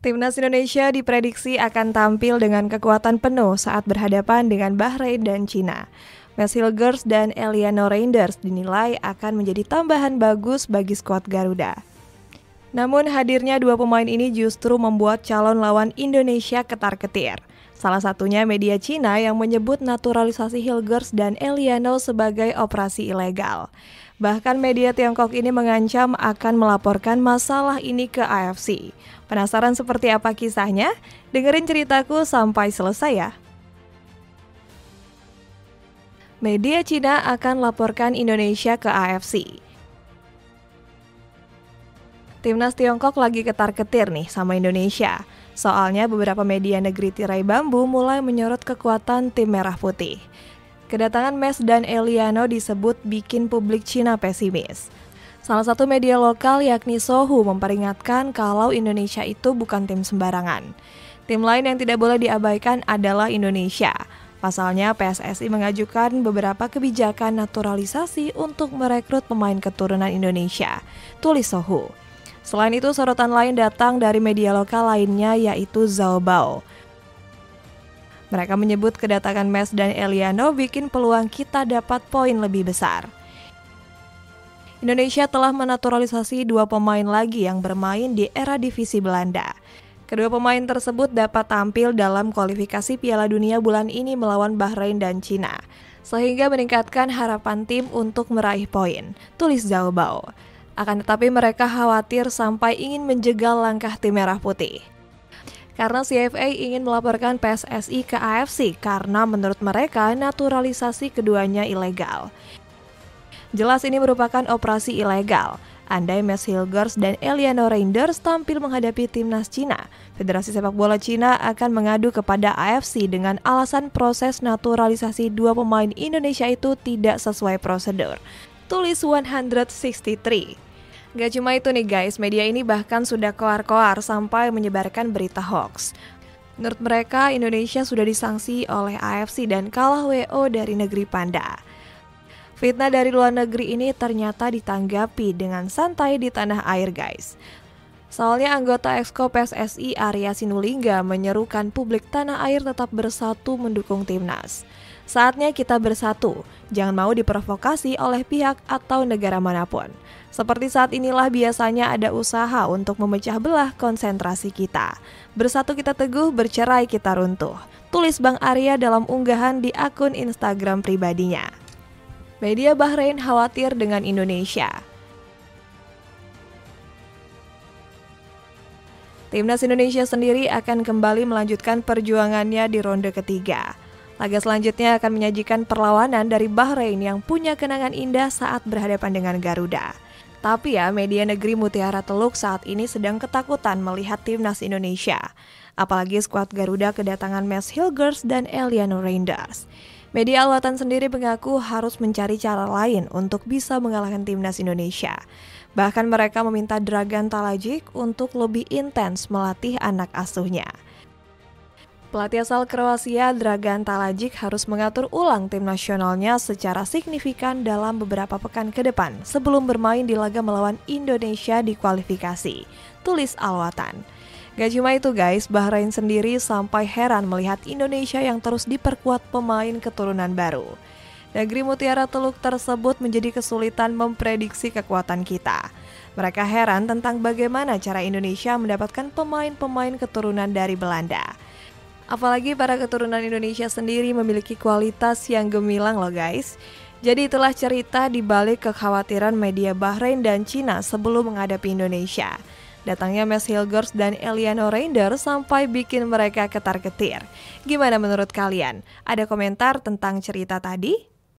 Timnas Indonesia diprediksi akan tampil dengan kekuatan penuh saat berhadapan dengan Bahrain dan Cina. Mads Hilgers dan Eliano Reinders dinilai akan menjadi tambahan bagus bagi skuad Garuda. Namun hadirnya dua pemain ini justru membuat calon lawan Indonesia ketar-ketir. Salah satunya media Cina yang menyebut naturalisasi Hilgers dan Eliano sebagai operasi ilegal. Bahkan media Tiongkok ini mengancam akan melaporkan masalah ini ke AFC. Penasaran seperti apa kisahnya? Dengerin ceritaku sampai selesai ya. Media Cina akan laporkan Indonesia ke AFC. Timnas Tiongkok lagi ketar-ketir nih sama Indonesia. Soalnya beberapa media negeri tirai bambu mulai menyorot kekuatan tim merah putih. Kedatangan Mads dan Eliano disebut bikin publik Cina pesimis. Salah satu media lokal yakni Sohu memperingatkan kalau Indonesia itu bukan tim sembarangan. Tim lain yang tidak boleh diabaikan adalah Indonesia. Pasalnya PSSI mengajukan beberapa kebijakan naturalisasi untuk merekrut pemain keturunan Indonesia, tulis Sohu. Selain itu, sorotan lain datang dari media lokal lainnya yaitu Zhao Bao. Mereka menyebut kedatangan Mads dan Eliano bikin peluang kita dapat poin lebih besar. Indonesia telah menaturalisasi dua pemain lagi yang bermain di era divisi Belanda. Kedua pemain tersebut dapat tampil dalam kualifikasi Piala Dunia bulan ini melawan Bahrain dan Cina, sehingga meningkatkan harapan tim untuk meraih poin, tulis Zhao Bao. Akan tetapi mereka khawatir sampai ingin menjegal langkah tim merah putih. Karena CFA ingin melaporkan PSSI ke AFC karena menurut mereka naturalisasi keduanya ilegal. Jelas ini merupakan operasi ilegal. Andai Mads Hilgers dan Eliano Reinders tampil menghadapi timnas Cina, Federasi Sepak Bola Cina akan mengadu kepada AFC dengan alasan proses naturalisasi dua pemain Indonesia itu tidak sesuai prosedur, tulis 163. Gak cuma itu nih guys, media ini bahkan sudah koar-koar sampai menyebarkan berita hoax. Menurut mereka, Indonesia sudah disanksi oleh AFC dan kalah WO dari negeri Panda. Fitnah dari luar negeri ini ternyata ditanggapi dengan santai di tanah air guys. Soalnya anggota Exco PSSI Arya Sinulinga menyerukan publik tanah air tetap bersatu mendukung timnas. Saatnya kita bersatu, jangan mau diprovokasi oleh pihak atau negara manapun. Seperti saat inilah biasanya ada usaha untuk memecah belah konsentrasi kita. Bersatu kita teguh, bercerai kita runtuh, tulis Bang Arya dalam unggahan di akun Instagram pribadinya. Media Bahrain khawatir dengan Indonesia. Timnas Indonesia sendiri akan kembali melanjutkan perjuangannya di ronde ketiga. Laga selanjutnya akan menyajikan perlawanan dari Bahrain yang punya kenangan indah saat berhadapan dengan Garuda. Tapi ya, media negeri Mutiara Teluk saat ini sedang ketakutan melihat timnas Indonesia. Apalagi skuad Garuda kedatangan Mads Hilgers dan Eliano Reinders. Media Alwatan sendiri mengaku harus mencari cara lain untuk bisa mengalahkan timnas Indonesia. Bahkan mereka meminta Dragan Talajic untuk lebih intens melatih anak asuhnya. Pelatih asal Kroasia Dragan Talajic harus mengatur ulang tim nasionalnya secara signifikan dalam beberapa pekan ke depan sebelum bermain di laga melawan Indonesia di kualifikasi, tulis Alwatan. Gak cuma itu guys, Bahrain sendiri sampai heran melihat Indonesia yang terus diperkuat pemain keturunan baru. Negeri Mutiara Teluk tersebut menjadi kesulitan memprediksi kekuatan kita. Mereka heran tentang bagaimana cara Indonesia mendapatkan pemain-pemain keturunan dari Belanda. Apalagi para keturunan Indonesia sendiri memiliki kualitas yang gemilang loh guys. Jadi itulah cerita di balik kekhawatiran media Bahrain dan Cina sebelum menghadapi Indonesia. Datangnya Mads Hilgers dan Eliano Reinders sampai bikin mereka ketar-ketir. Gimana menurut kalian? Ada komentar tentang cerita tadi?